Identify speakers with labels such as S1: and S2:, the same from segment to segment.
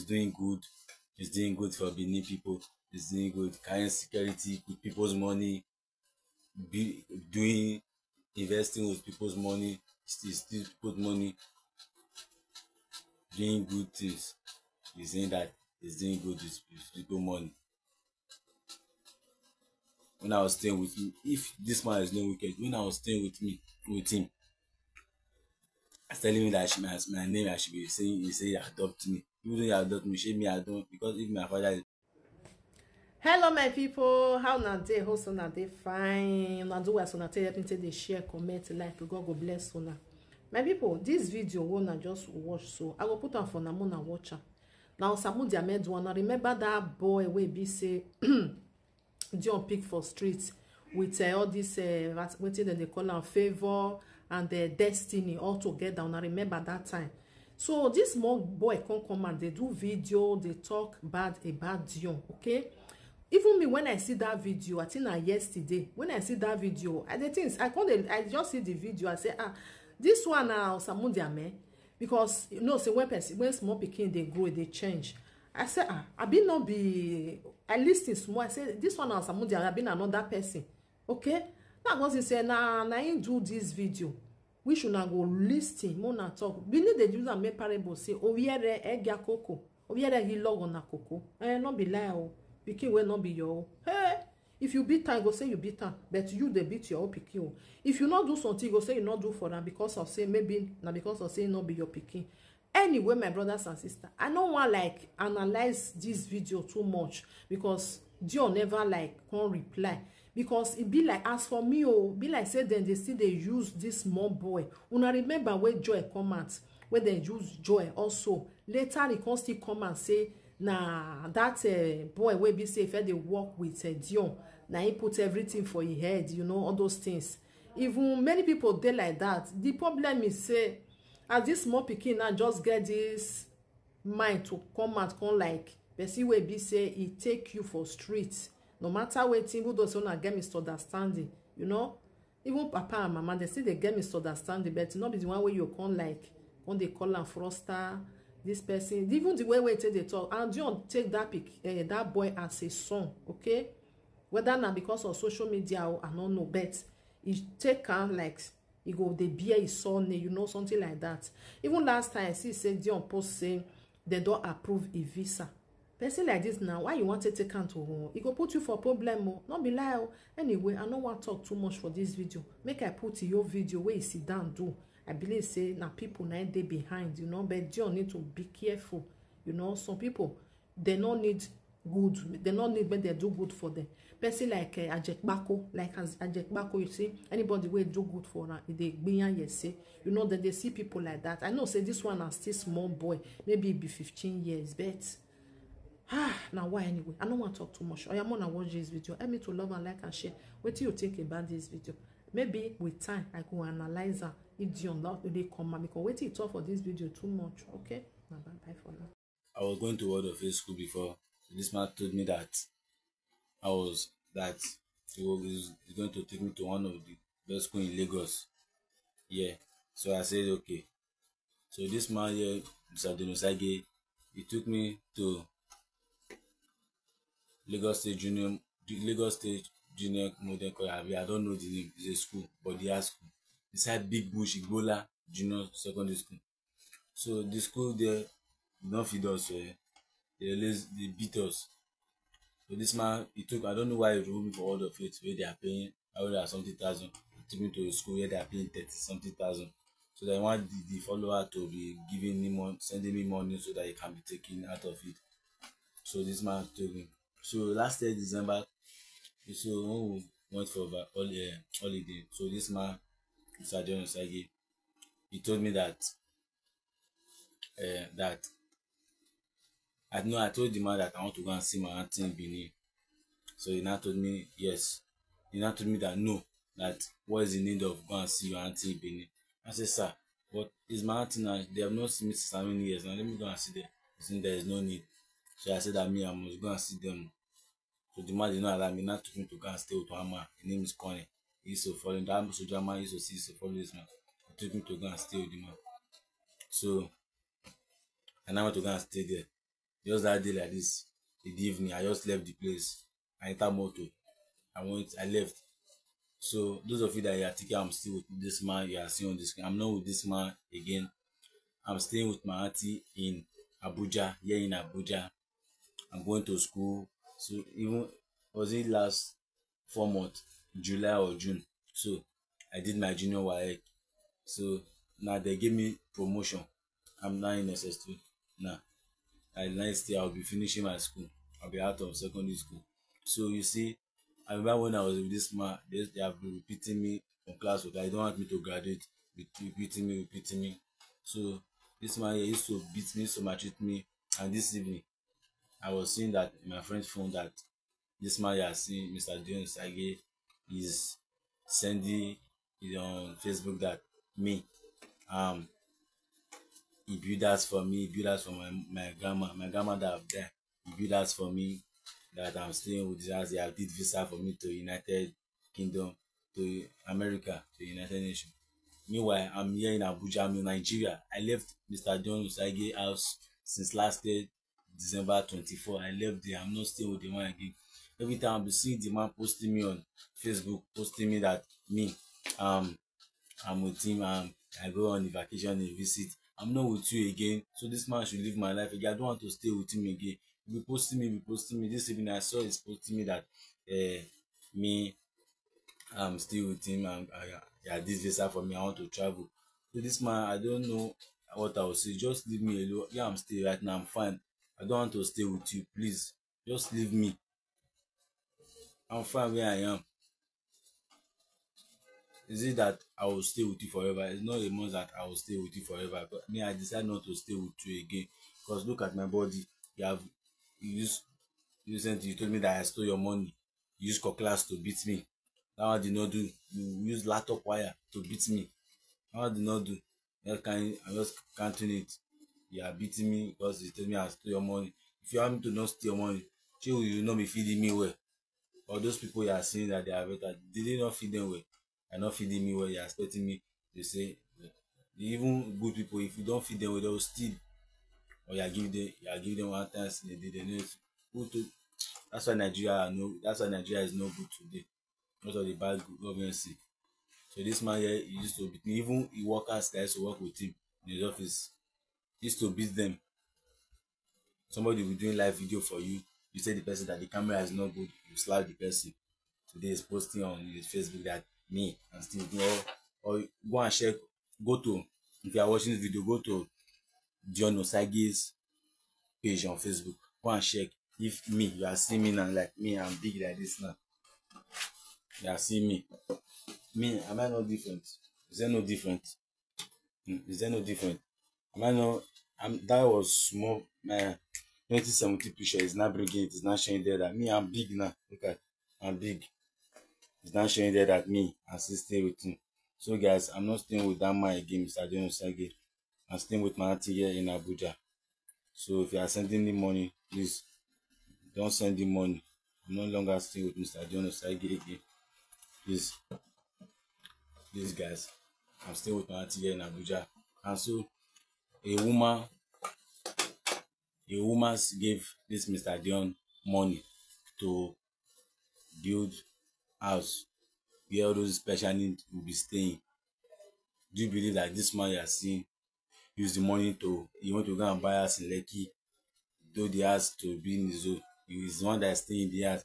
S1: doing good. He's doing good for Benin people. He's doing good, carrying security with people's money, be doing investing with people's money, still put money, doing good things. He's saying that he's doing good with people money. When I was staying with him, if this man is no wicked, when I was staying with him, I was telling me that my name I should be saying, he say adopt me. Even though you adopt me, shame me I don't, because if my father is.
S2: Hello my people, how na dey? Hope una dey fine. Una do well, una help me take dey share, comment, like. God go bless una. My people, this video wey una just watch, so I go put am for una una watch am. Now Osamudiamen one. I remember that boy wey be say Dion pick for street with all this wetin dem dey call am favor and destiny all together. Una remember that time. So this small boy come and they do video, they talk bad about Dion, okay? Even me, when I see that video, I think yesterday, when I see that video, I just see the video, I say, this one now Osamudiamen, because you know, say when small pikin they grow, they change. I say, I be not be, I listen small, I say, this one now Osamudiamen, I been another person, okay? Now because he say, nah, I do this video. We should not go listen, mona talk. We need the use and make parable say, oviere egya koko, oviere he log on a coco. Not be lie, pikin will not be your. Hey, if you beat time, go say you beat time, but you they beat your pikin. If you not do something, go say you not do for them because of say maybe not because of say not be your pikin. Anyway, my brothers and sisters, I don't want like analyze this video too much because Dion never like can't reply. Because it be like, as for me, be like say then they still they use this small boy. Una remember when Joy come out, when they use Joy also. Later he can still come and say, nah, that boy will be say if they work with Dion, now he put everything for his head, you know, all those things. Even many people they like that. The problem is say, as this small pikin now just get this mind to come out, come like, person will be say he take you for streets. No matter what, even those who not get misunderstanding, you know, even papa and mama, they still they get misunderstanding, but not be the one way you come like, when they call and froster, this person, even the way they talk, and you don't take that boy as a son, okay? Whether not because of social media or I don't know, but he take him like, he go, they bear his son, you know, something like that. Even last time, I see say Dion post saying they don't approve a visa. Person like this now, why you want to take out to home? It go put you for problem, not be lie. Anyway, I don't want to talk too much for this video. Make I put your video where you sit down do. I believe say now people now they behind, you know, but you need to be careful. You know, some people they don't need good, they don't need when they do good for them. Person like Ajekbako, like as Ajekbako, you see, anybody will do good for them, they behind you say, you know that they see people like that. I know say this one is still small boy, maybe it be 15 years, but now why anyway? I don't want to talk too much. I am gonna watch this video. Help me to love and like and share. What do you think about this video? Maybe with time I go analyze her if Dion not really come out because wait you talk for this video too much. Okay? Now bye for now.
S1: I was going to Word of Faith school before. So this man told me that he was going to take me to one of the best school in Lagos. Yeah. So I said okay. So this man here, Mr. Osagie, he took me to Lagos State Junior Modern College. I don't know the name. It's a school, but they are school. Inside Big Bush, Igbola Junior Secondary School. So the school there, don't feed us. They beat us. So this man, he took. I don't know why he removed me for Word of Faith where they are paying 100,000. He took me to a school where they are paying 30-something thousand. So they want the follower to be giving me money, sending me money so that he can be taken out of it. So this man told me. So last year December, so when we went for holiday, so this man, Mr. Dion Osagie, he told me that I told the man that I want to go and see my auntie in Benin. So he now told me yes. He now told me that no, that what is the need of go and see your auntie in Benin? I said, sir, what is my auntie now? They have not seen me since how many years now? Let me go and see them. He said there is no need. So I said that I must go and see them. So the man did not allow me. Not took me to go and stay with one man. His name is Connie. He used to follow him. That soldier man used to follow this man. He took me to go and stay with the man. So and I went to go and stay there. Just that day like this, in the evening, I just left the place. I enter motor. I left. So those of you that you are thinking I'm still with this man you are seeing on the screen, I'm not with this man again. I'm staying with my auntie in Abuja, here in Abuja. I'm going to school. So even was it last 4 months, July or June. So I did my junior WAEC. So now they gave me promotion. I'm now in SS2 now. And next year I'll be finishing my school. I'll be out of secondary school. So you see, I remember when I was with this man, they have been repeating me from class work. I don't want me to graduate. Repeating me. So this man here used to beat me, so maltreat me. And this evening, I was seeing that in my friend's phone that this man here seen Mr. Dion Osagie is sending it on Facebook that me um he built house for me, he built house for my grandmother up there. He built house for me that I'm staying with his house. He have did visa for me to United Kingdom, to America, to United Nations. Meanwhile, I'm here in Abuja, I'm in Nigeria. I left Mr. John Usage house since last year, December 24. I left there. I'm not staying with the man again. Every time I'll be seeing the man posting me on Facebook, posting me that me, um, I'm with him, I go on the vacation and visit. I'm not with you again. So this man should live my life again. I don't want to stay with him again. Be posting me. This evening I saw he's posting me that me I'm still with him and yeah, this visa for me. I want to travel. So this man, I don't know what I will say. Just leave me alone. Yeah, I'm staying right now. I'm fine. I don't want to stay with you. Please, just leave me. I'm fine where I am. Is it that I will stay with you forever? It's not a must that I will stay with you forever. But me, I decide not to stay with you again. Because look at my body. You have you use recently you told me that I stole your money. You use cutlass to beat me. That one did not do. You use laptop wire to beat me. That one did not do. I'm just counting it. You are beating me because you told me I stole your money. If you want me to not steal your money, you will not be feeding me well. Or those people you are saying that they are better, did they not feed them well? They are not feeding me well. You are expecting me to say, even good people, if you don't feed them well, they will steal. Or you are giving them 1 times in a day. They know who to. That's why Nigeria is no good today. Most of the bad government. So this man here, he used to beat me. Even the workers that used to work with him in his office, he used to beat them. Somebody will be doing live video for you. You say the person that the camera is not good, you slap the person. Today is posting on his Facebook that me and still or go and check, go to, if you are watching this video, go to Dion Osage's page on Facebook. Go and check if me, you are seeing me now, like me, I'm big like this now. You are seeing me. Me, am I not different? Is there no different? Is there no different? Am I not? That was small. My 2017 picture is not bringing it. It's not showing there that me, I'm big now. Look at, I'm big. It's not showing there that me, I'm still staying with him. So guys, I'm not staying with that man again, Mr. Dion Osagie. I'm staying with my auntie here in Abuja. So if you are sending the money, please don't send the money. I'm no longer staying with Mr. Dion Osagie again. Please guys, I'm staying with my auntie here in Abuja. And so a woman gave this Mr. Dion money to build house where all those special needs will be staying. Do you believe that this man you are seeing use the money he want to go and buy house in Lekki, though the house to be in his own? He is the one that is staying in the house.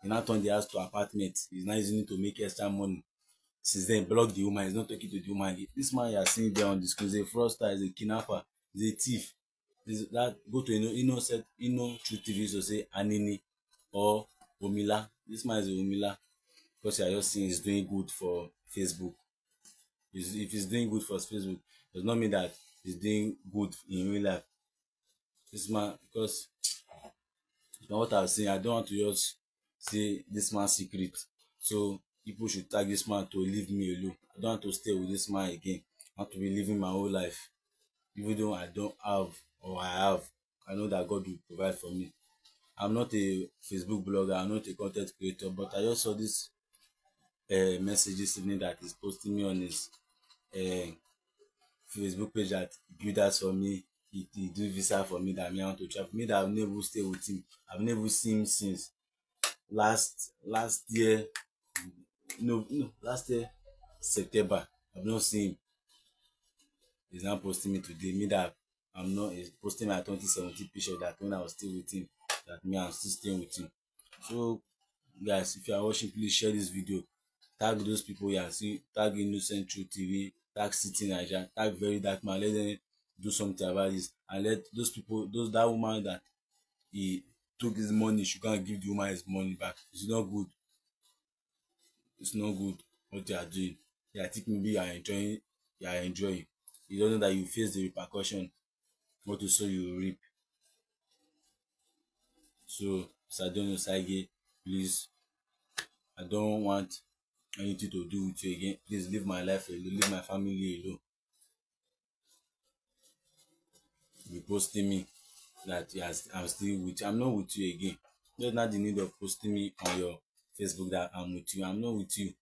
S1: He now turn the house to apartment. He's not using it to make extra money. Since then, block the woman. He's not talking to the woman. This man you are seeing there on the screen is a fraudster, is a kidnapper, is a thief. That go to True TV used to say Anini or Omila. This man is a Omila because you are just seeing he's doing good for Facebook. If he's doing good for Facebook, does not mean that he's doing good in real life. This man, because what I was saying, I don't want to just say this man's secret. So people should tag this man to leave me alone. I don't want to stay with this man again. I want to be living my whole life. Even though I don't have or I have, I know that God will provide for me. I'm not a Facebook blogger, I'm not a content creator, but I just saw this message this evening that he's posting me on his Facebook page that he built house for me, he do visa for me that me I want to travel. Me that I've never stayed with him. I've never seen him since last year. No, last year September. I've not seen him. He's now posting me today. Me that I'm not. He's posting my 2017 picture that when I was still with him, that me I'm still staying with him. So guys, if you are watching, please share this video. Tag those people you are seeing. Tag Innocent True TV. Tag City Niger. Tag Very Dark Man. Let them do something about this, and let those people, that woman that he took his money, should go and give the woman his money back. It's not good. It's not good what you are doing. Yeah, I think maybe you are enjoying. You are enjoying. You don't know that you face the repercussion. What you sow, you reap. So, Dion Osagie, please, I don't want anything to do with you again. Please leave my life alone. Leave my family alone. You posting me that yes, I'm still with you. I'm not with you again. There's not the need of posting me on your Facebook that I'm with you. I'm not with you.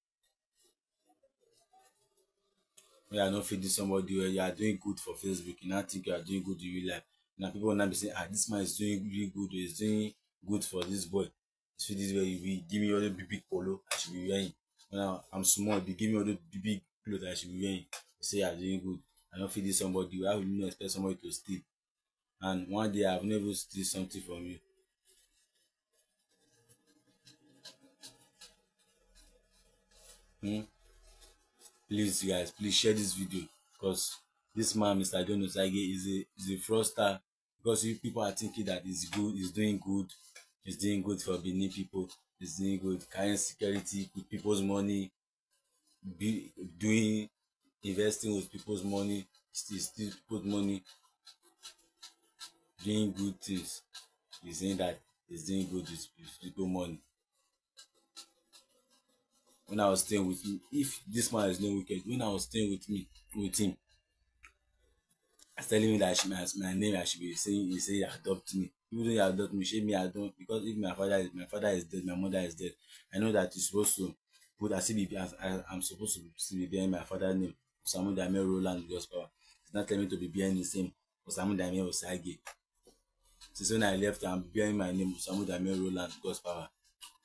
S1: When you are not feeding somebody where you are doing good for Facebook, you now think you are doing good in real life. Now people will not be saying, this man is doing really good, he's doing good for this boy. So this way you be give me all the big polo I should be wearing. When I'm small, you give me all the big clothes I should be wearing. You say you are doing good. I don't feed somebody. How will you not expect somebody to steal? And one day I've never steal something from you. Please guys, please share this video, because this man, Mr. Dion Osagie, is a fraudster. Because you people are thinking that he's doing good for Benin people, he's doing good, carrying security with people's money, be doing investing with people's money, still people's money, doing good things. He's saying that he's doing good with people's money. When I was staying with him, if this man is not wicked, when I was staying with him, he's telling me that my name I should be saying, he say adopt me. Even though he adopt me, shame me I don't, because if my father is dead, my mother is dead. I know that you're supposed to put I'm supposed to still be bearing my father's name, Osamudiamen Roland God's power. It's not telling me to be bearing the same Osamudiamen Osagie. Since when I left, I'm bearing my name Osamudiamen Roland God's power.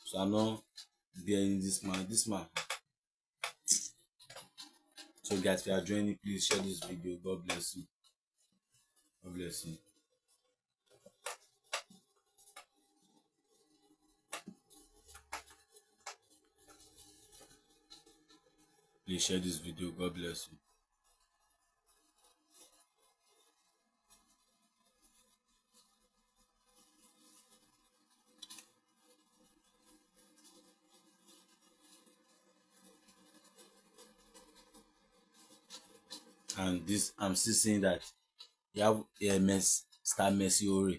S1: So I'm not bearing this man. So guys, if you are joining, please share this video. God bless you. God bless you. Please share this video. God bless you. And this, I'm still saying that you have AMS Star Mercy Ore.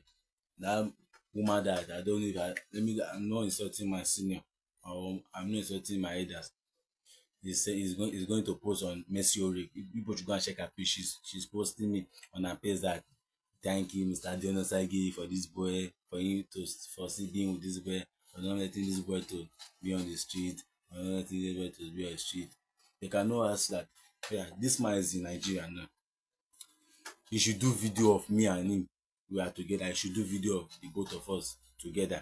S1: That woman that I don't know if I'm not insulting my senior, or I'm not insulting my elders. He said he's going to post on Mercy Ore. People should go and check her page. She's posting me on her page that thank you, Mr. Dion Osagie, for this boy, for still being with this boy, for not letting this boy to be on the street, for not letting this boy to be on the street. They can know us that yeah, this man is in Nigeria now. He should do video of me and him. We are together. I should do video of the both of us together.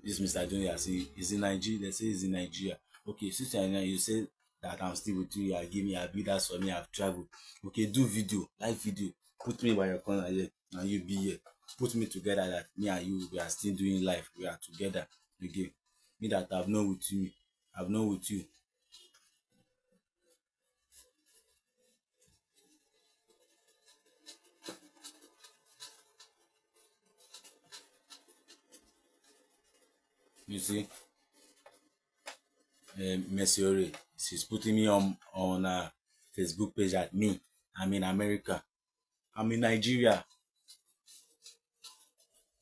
S1: This Mr. Junior is in Nigeria. They say he's in Nigeria. Okay, since you say that I'm still with you, you are giving me a bid for me, I've traveled. Okay, do video, live video. Put me by your corner here, and you be here. Put me together that me and you, we are still doing life. We are together. Okay. Me that I've known with you. I've known with you. You see, Mercy Ore, she's putting me on a Facebook page at me. I'm in America. I'm in Nigeria.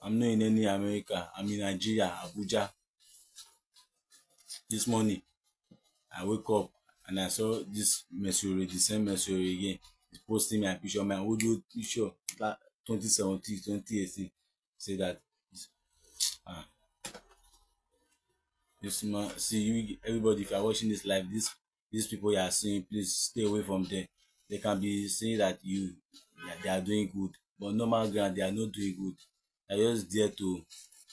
S1: I'm not in any America. I'm in Nigeria, Abuja. This morning, I wake up and I saw this Mercy Ore, the same Mercy Ore again. He's posting my picture, my audio picture, that 2017, 2018. Say that. This man, see you, everybody. If you are watching this live, these people you are seeing, please stay away from them. They can be saying that you yeah, they are doing good, but normal ground they are not doing good. They are just there to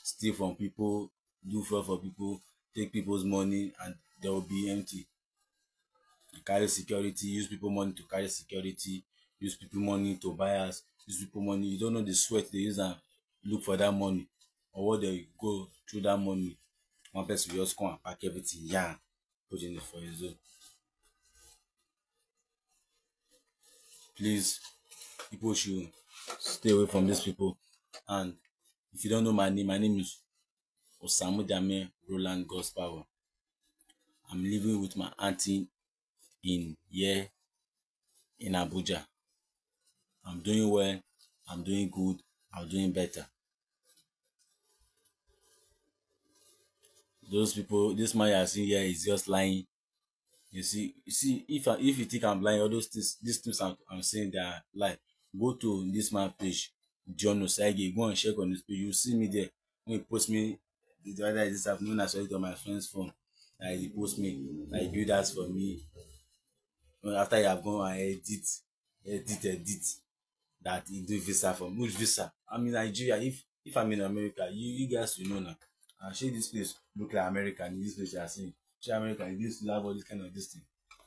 S1: steal from people, do fraud for people, take people's money, and they will be empty. Carry security, use people money to carry security, use people money to buy house, use people money. You don't know the sweat they use and look for that money, or what they go through that money. One person will just come and pack everything, yeah, put in it for his own. Please, people should stay away from these people. And if you don't know my name is Osamudiamen Roland God's Power. I'm living with my auntie in here in Abuja. I'm doing well, I'm doing good, I'm doing better. Those people, this man you are seeing here is just lying. You see, if you think I'm lying, all those things, these things I'm saying they are lie. Go to this man page, Dion Osagie, go and check on his page. You see me there. When he post me the other day this afternoon, I saw it on my friend's phone. Like he post me, like he build that for me. After you have gone and edit that he do visa for me. Which visa? I'm in Nigeria. If I'm in America, you guys will know now. And shey this place look like America, and this place you are seeing. Shey America, this have all this kind of this thing.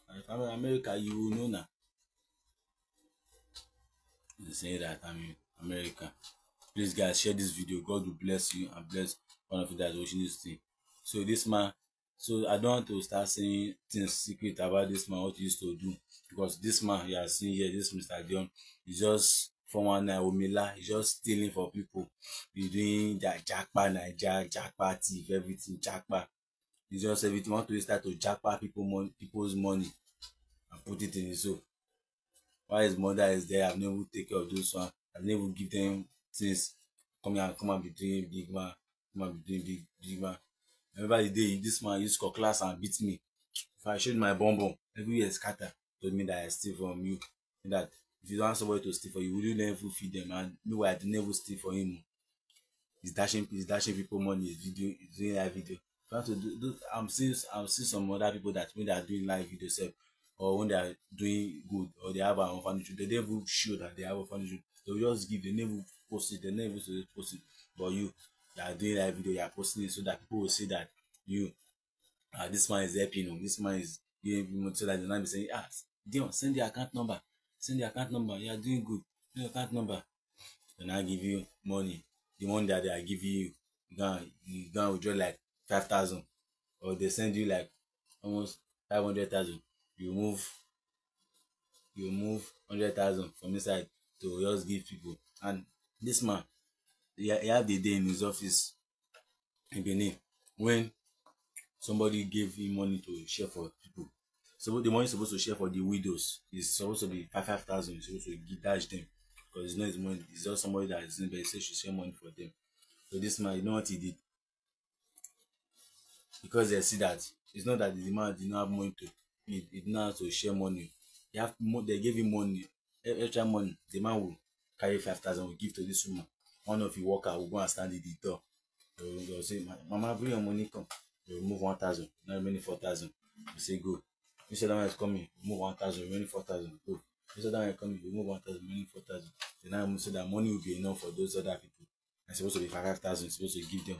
S1: And if I'm in America, you will know now. They say that I'm in America. Please guys, share this video. God will bless you and bless one of you that is watching this thing. So this man, so I don't want to start saying things secret about this man, what he used to do. Because this man you are seeing here, this Mr. Dion, is just 419 Omila, he's just stealing for people. He's doing that jackpot Naija, jackpot thief, everything, jackpot. He's just everything. Want to start to jackpot people's money and put it in his own. While his mother is there, I've never take care of those one. I've never give them things. Come and be doing big man. Come and be doing big man. Remember the day this man used to class and beat me. If I showed my bonbon, everywhere scatter. Told me that I steal from you. That if you don't want somebody to steal for you, will you never feed them? And meanwhile, I did never steal for him. He's dashing people money. He's doing live video. If you want to do, I'm seeing some other people that when they are doing live video self, or when they are doing good, or they have an orphanage, they never show that they have orphanage. They will just give. They never post it. They never post it. But you are doing live video. You are posting it so that people will see that you, this man is helping you. This man is giving people so that they not be saying, Dion, send the account number. Send the account number. You are doing good. Send the account number. Then I give you money. The money that they are giving you, you gonna withdraw like 5,000, or they send you like almost 500,000. You move 100,000 from inside to just give people. And this man, he have the day in his office in Benin when somebody gave him money to share for people. So the money is supposed to share for the widows. It's supposed to be 5,000. It's supposed to dash them because it's not his money. It's just somebody that is in, but he says should share money for them. So this man, you know what he did? Because they see that it's not that the man did not have money to, he did not have to share money. They gave him money, extra money. The man will carry 5,000, will give to this woman. One of the worker will go and stand at the door. They will say, Mama, bring your money, come. They will move 1,000, now remaining 4,000. You say, go. You say that man is coming, move 1,000, remaining 4,000, go. You say that man is coming, you move 1,000, remaining 4,000. Then now so that money will be enough for those other people. It's supposed to be 5,000, it's supposed to give them,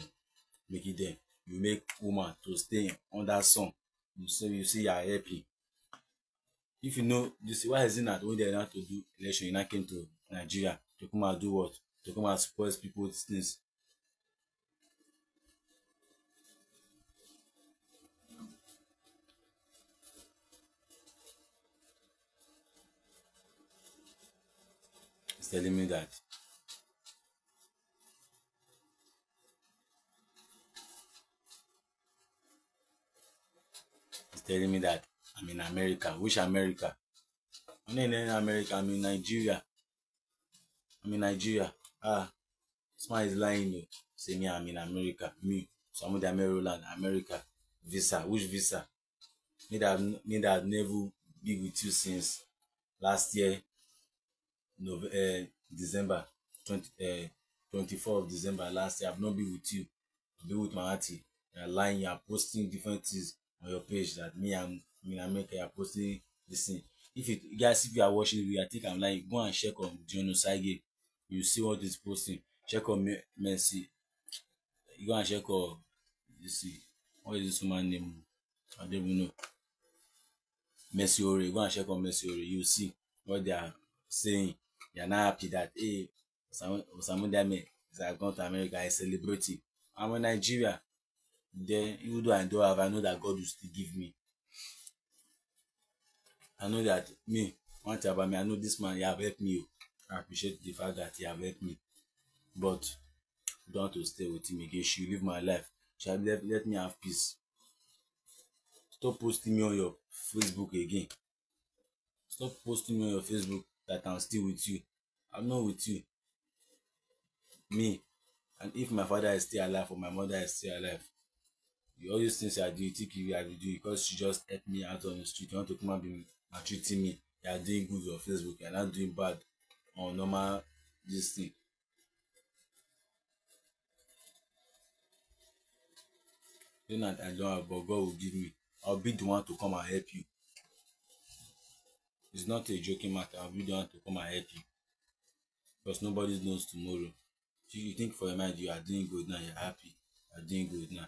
S1: make it them. You make woman to stay under sun. You see you are happy. If you know, you see, why is it that when they are not to do election, you not came to Nigeria to come and do what? To come and spoil people's things. He's telling me that. He's telling me that I'm in America. Which America? I'm not in America. I'm in Nigeria. I'm in Nigeria. This man is lying. You say me, I'm in America. Me, Osamudiamen Roland, America. Visa. Which visa? Me that I've never been with you since last year, December 24th of December last year. I've not been with you. I've been with my auntie. You're lying. You're posting different things on your page that me, I'm in America. You're posting this thing. if you are watching the video, I think I'm lying. Go and check on Dion Osagie. You see what he's posting. Check on Mercy. You go and check on, you see, what is this woman name? I don't even know. Mercy Ore. Go and check on Mercy Ore. You see what they are saying. They are not happy that hey, Osamudiamen has gone to America. I celebrate it. I'm in Nigeria. Then even though I don't have, I know that God will still give me. I know that me, one thing about me, I know this man, he have helped me. I appreciate the fact that he have helped me. But I don't want to stay with him again. She live my life. She have let me have peace. Stop posting me on your Facebook again. Stop posting me on your Facebook that I'm still with you. I'm not with you. Me. And if my father is still alive or my mother is still alive, all these things I do, you think you have to do because she just helped me out on the street. You want to come and be maltreating me. You are doing good on Facebook. You are not doing bad on normal this thing. You know that I don't have, but God will give me. I'll be the one to come and help you. It's not a joking matter. I'll be the one to come and help you. Because nobody knows tomorrow. So you think for your mind you are doing good now, you're happy. You are doing good now.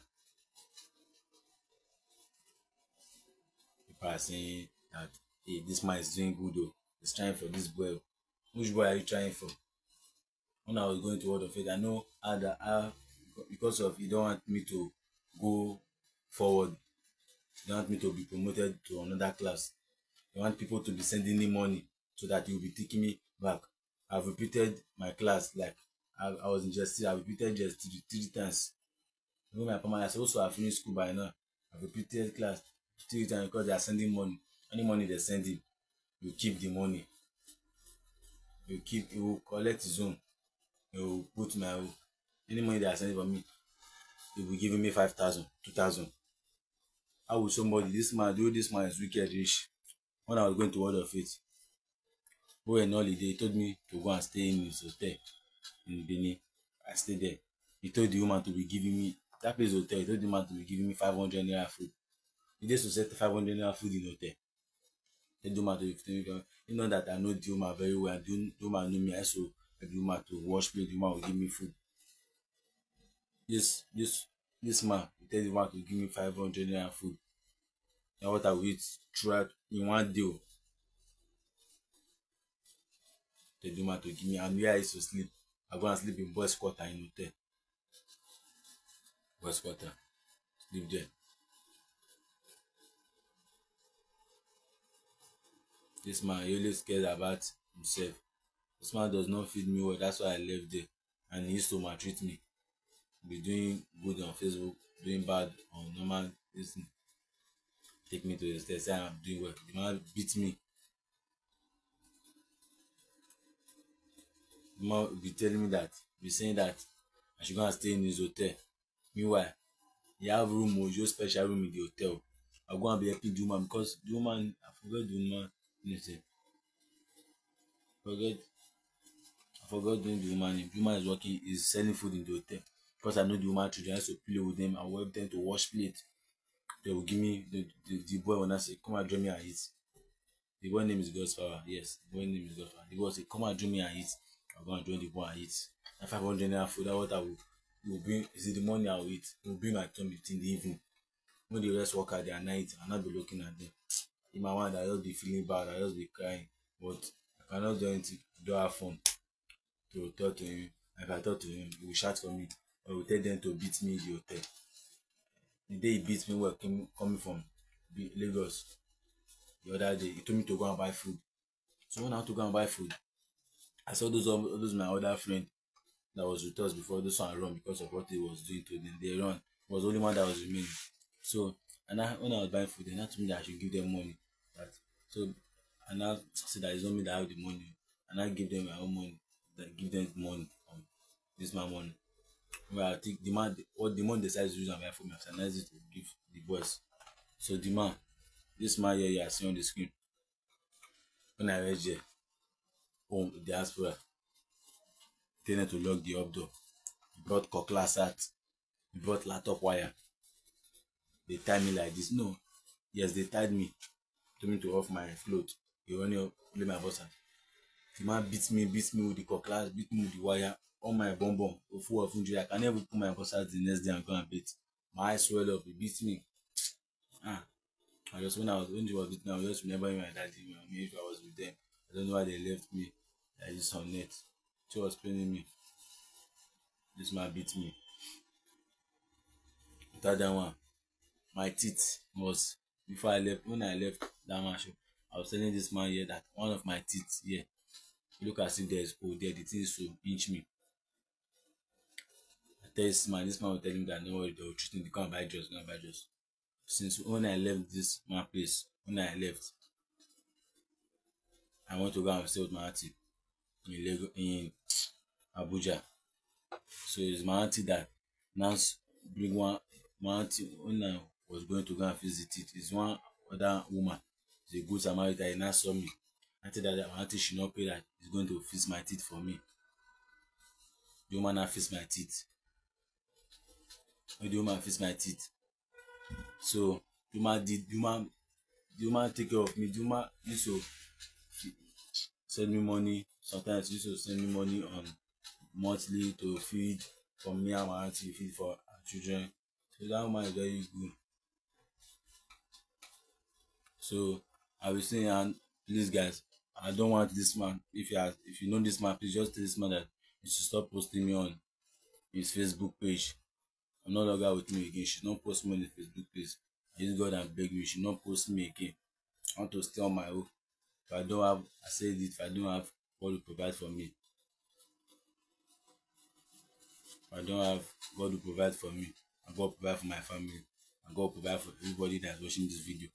S1: People are saying that hey, this man is doing good though. He's trying for this boy. Which boy are you trying for? When I was going to Word of Faith, I know because of you don't want me to go forward. You don't want me to be promoted to another class. You want people to be sending me money so that you'll be taking me back. I've repeated my class like I was in just I've repeated just three times. Even my mama, I also have finished school by now. I've repeated class 3 times because they are sending money. Any money they send him, you keep the money. He will collect his own. He will put my own. Any money they are sending for me, he will be giving me 5,000, 2,000. How will somebody, this man is wicked rich? When I was going to Word of Faith, we were on holiday, he told me to go and stay in his hotel in Benin. I stayed there. He told the woman to be giving me, that place hotel, he told the man to be giving me 500 naira food. He just to set 500 naira food in the hotel. He told the woman to be, you know that I know the woman very well. The woman know me, I so the woman to wash plate, the woman will give me food. This man, he tell the woman to give me 500 naira food. And what I will eat throughout in one day. The woman to give me, and where I used to sleep, I go and sleep in boys' quarter in hotel. Boys' quarter, sleep there. This man, he always cares about himself. This man does not feed me well, that's why I left there. And he used to maltreat me. Be doing good on Facebook, doing bad on normal listen. Take me to the stage, say I'm doing well. The man beat me. The man will be telling me that, be saying that I should go and stay in his hotel. Meanwhile, he have room, just special room in the hotel. I'll go and be helping the woman because the woman, I forgot the woman. Listen, I forgot doing the woman name. The woman is working, is selling food in the hotel. Because I know the woman children, I used to play with them. I want them to wash plate. They will give me the boy when I say, come and join me and eat. The boy name is God's power. Yes, the boy name is God's power. The boy say, come and join me and eat. I'll go and join the boy and eat. That 500 naira food, that what I will bring. Is it the money I will eat? It will bring my tongue in the evening. When the rest work at their night, I'll not be looking at them. In my mind, I just be feeling bad. I just be crying. But I cannot do anything. Don't have fun. To talk to him. If I talk to him, he will shout for me. I will tell them to beat me in the hotel. The day he beat me, coming from Lagos. The other day, he told me to go and buy food. So when I had to go and buy food, I saw those my other friend that was with us before. Those one run because of what he was doing to them. They run. It was the only one that was remaining. So when I was buying food, they told me that I should give them money. Right? So and I said that it's not me that have the money. And I give them my own money. That give them money. This my money. Well, I think the man, what the man decides to use on my phone, I finance it to give the boys. So the man, this man here you are seeing on the screen. When I reached there, home, the diaspora, tell them to lock the up door. He brought cutlass hat. He brought laptop wire. They tied me like this. No. Yes, they tied me. Told me to off my float. He only play my boss. The man beat me with the cutlass, beat me with the wire. All my bum full of injury. I can never put my boss the next day and go and beat. My eyes swell up. He beat me. Ah, I just when he was beating, I was just remembering my daddy, my mommy, if I was with them. I don't know why they left me like this on net. She was paining me. This man beat me. Without that one, my teeth was before I left. When I left that man shop, I was telling this man here that one of my teeth here, look as if there is hole there. The thing is to pinch me. I tell this man will tell him that no worry, they will treat him. They can't buy drugs, can't buy drugs. Since when I left this man place, when I left, I want to go and stay with my auntie in Abuja. So it's my auntie that now bring my auntie when I was going to go and visit it. It's one other woman. It's a good Samaritan. He now saw me. Auntie that my auntie should not pay that he's going to fix my teeth for me. The woman now fix my teeth. When the woman fix my teeth. So the woman take care of me. The woman used to send me money. Sometimes used to send me money on monthly to feed for me and my auntie, feed for our children. So that woman is very good. So I will say, and please guys, I don't want this man. If you know this man, please just tell this man that he should stop posting me on his Facebook page. I'm no longer with me again. She should not post me on the Facebook page. I just God and beg you, she should not post me again. I want to stay on my own. If I don't have, I said it, if I don't have God will provide for me. If I don't have, God will provide for me. And God will provide for my family. And God will provide for everybody that's watching this video.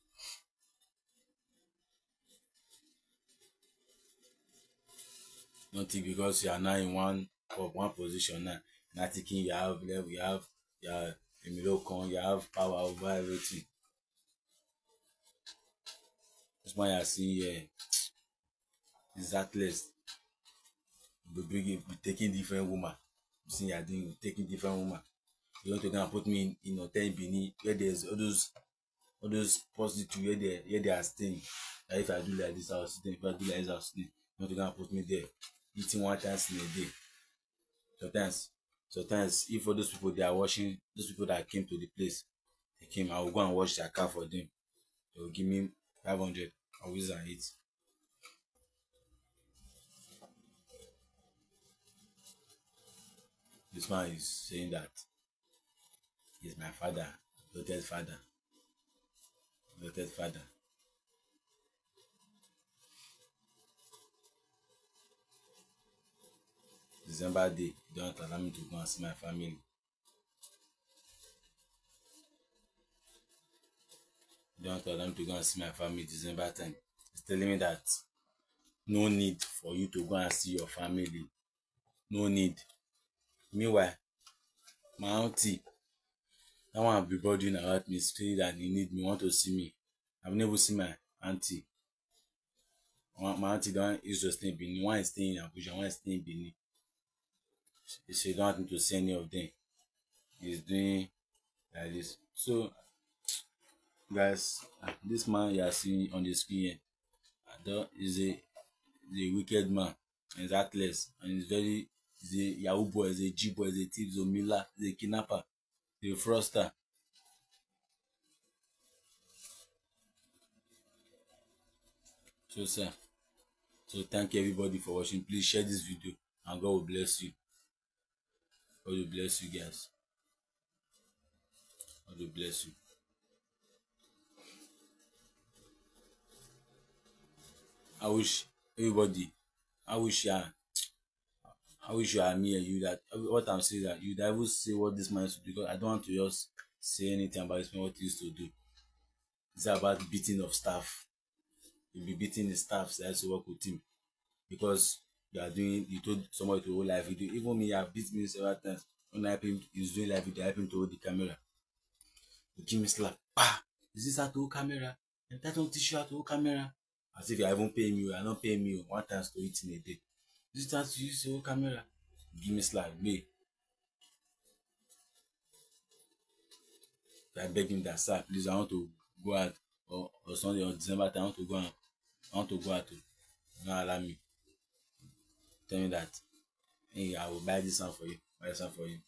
S1: Don't think because you are now in one position now, not thinking you have level, you have a milocon, you have power over everything. This one you are seeing here is heartless. Be taking different woman. You see, you are doing taking different woman. You want to go and put me in hotel in Benin where there's all those prostitutes where they are staying. That if I do like this, I'll stay. If I do like this, I'll stay. You want to go and put me there, eating one chance in a day. Sometimes if all those people they are washing, those people that came to the place, they came, I will go and wash their car for them. They will give me 500. I will use and eat. This man is saying that he's my father, adopted father. December day, they don't allow me to go and see my family. They don't allow me to go and see my family December time. He's telling me that no need for you to go and see your family. No need. Meanwhile, my auntie, that one be bothering about me, saying that he need me, want to see me. I've never seen my auntie. My auntie don't used to stay in Benin. One is staying in Abuja, one is staying in Benin. She don't want me to see any of them. He's doing like this. So, guys, this man you are seeing on the screen here, is a wicked man. He's heartless and he's a Yahoo boy, he's a G boy, he's a thief, he's a miller, he's a kidnapper, he's a fraudster. So, sir, thank you everybody for watching. Please share this video and God will bless you. God will bless you guys. God will bless you. I wish everybody, I wish you are me and you that what I'm saying that you that will say what this man used to do, because I don't want to just say anything about this man what he used to do. It's about beating of staff. You'll be beating the staff that has to work with him because you told somebody to hold live video. Even me, I've beat me several times. When I help him, he's doing live video, I help him to hold the camera. You give me slap. Ah, is this how to hold camera? And that don't teach you how to hold camera. As if you are even paying me, you are not paying me 1 time to eat in a day. This is how to use your camera. Give me slap, me. I beg him that, sir, please, I want to go out or Sunday on December, I want to go and I want to go out. No allow me. Tell me that, hey, I will buy this one for you, buy this one for you.